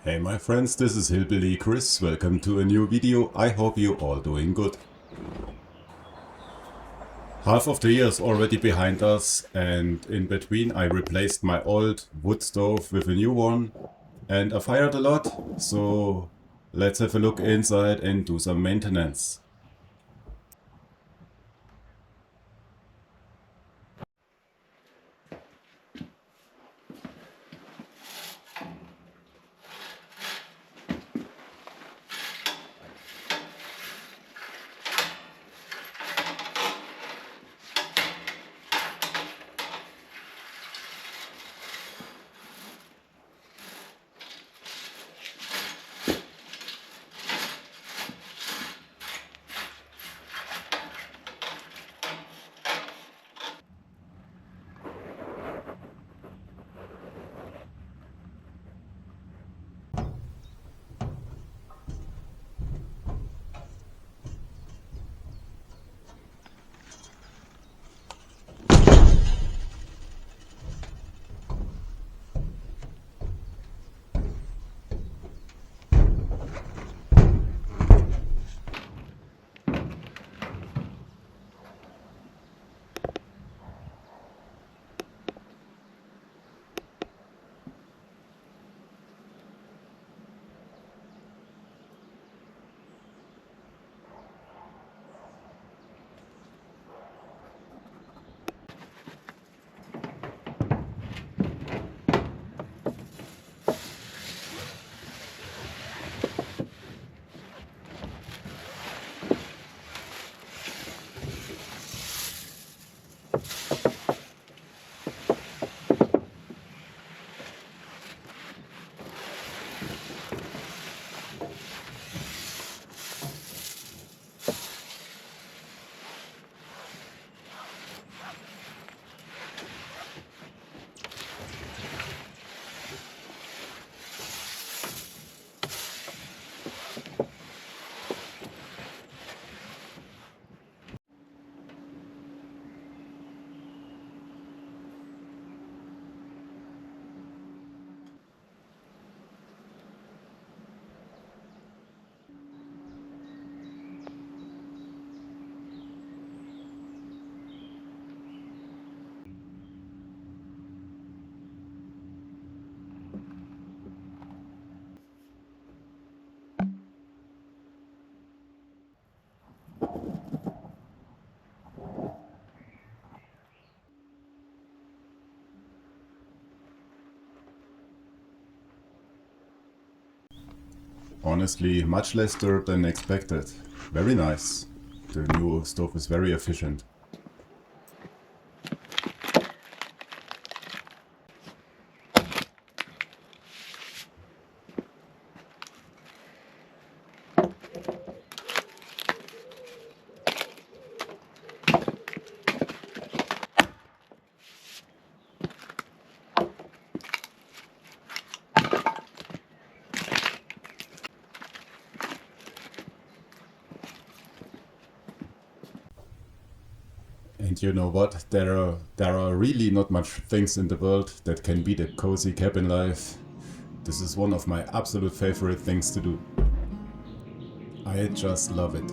Hey my friends, this is Hillbilly Chris. Welcome to a new video. I hope you all doing good. Half of the year is already behind us, and in between I replaced my old wood stove with a new one and I fired a lot, so let's have a look inside and do some maintenance. Honestly, much less dirt than expected. Very nice. The new stove is very efficient. And you know what? There are really not much things in the world that can beat a cozy cabin life. This is one of my absolute favorite things to do. I just love it.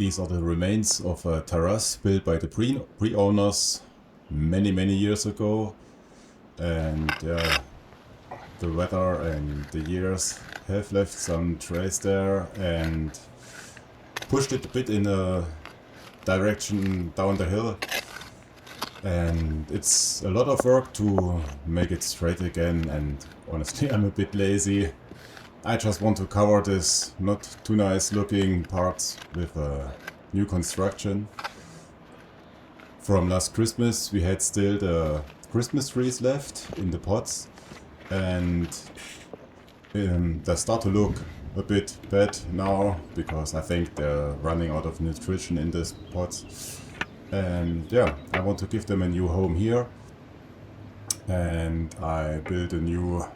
these are the remains of a terrace built by the pre-owners many years ago. And the weather and the years have left some trace there and pushed it a bit in a direction down the hill. And it's a lot of work to make it straight again, and honestly I'm a bit lazy. I just want to cover this not too nice looking parts with a new construction. From last Christmas we had still the Christmas trees left in the pots, and they start to look a bit bad now because I think they're running out of nutrition in these pots. And yeah, I want to give them a new home here, and I built a new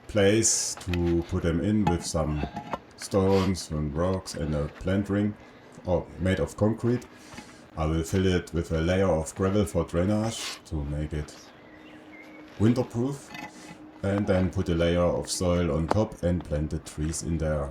place to put them in with some stones and rocks and a plant ring made of concrete. I will fill it with a layer of gravel for drainage to make it winterproof, and then put a layer of soil on top and plant the trees in there.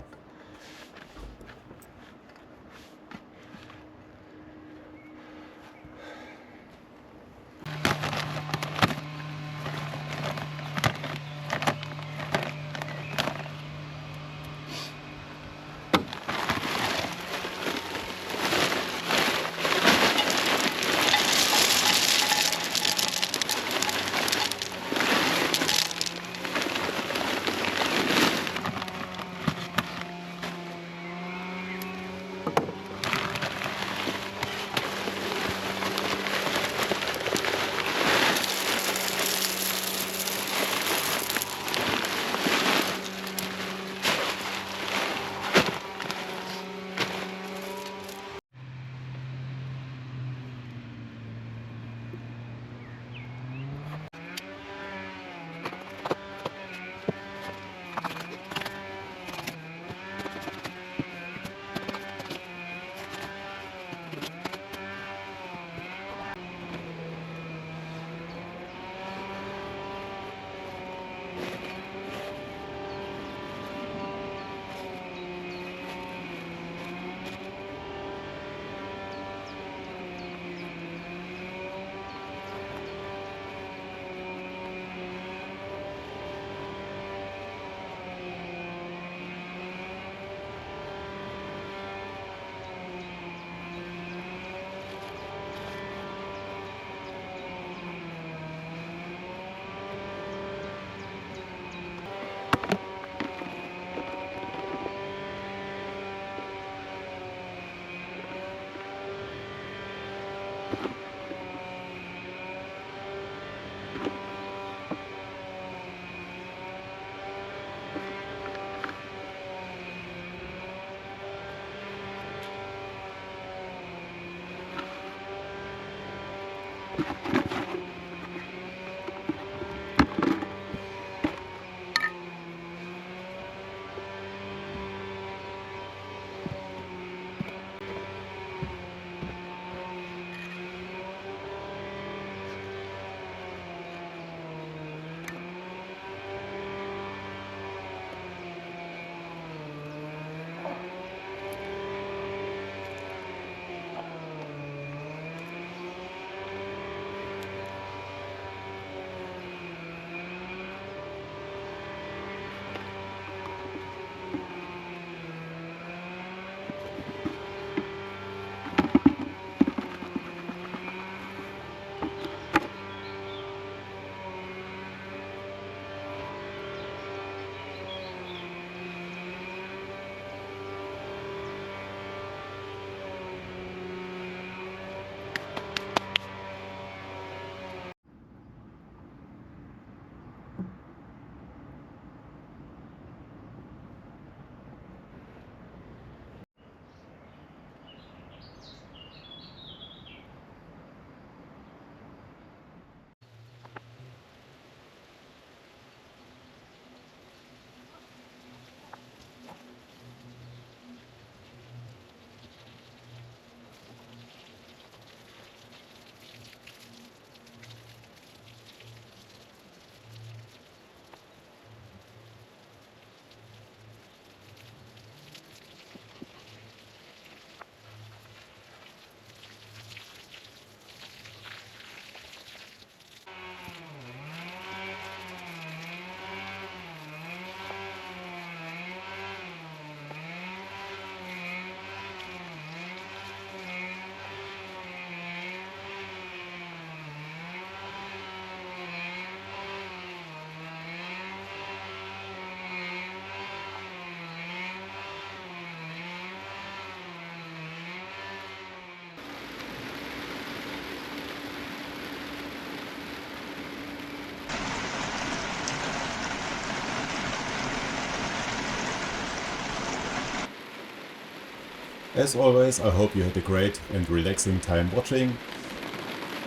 As always, I hope you had a great and relaxing time watching.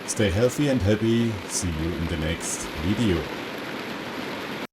Stay healthy and happy. See you in the next video.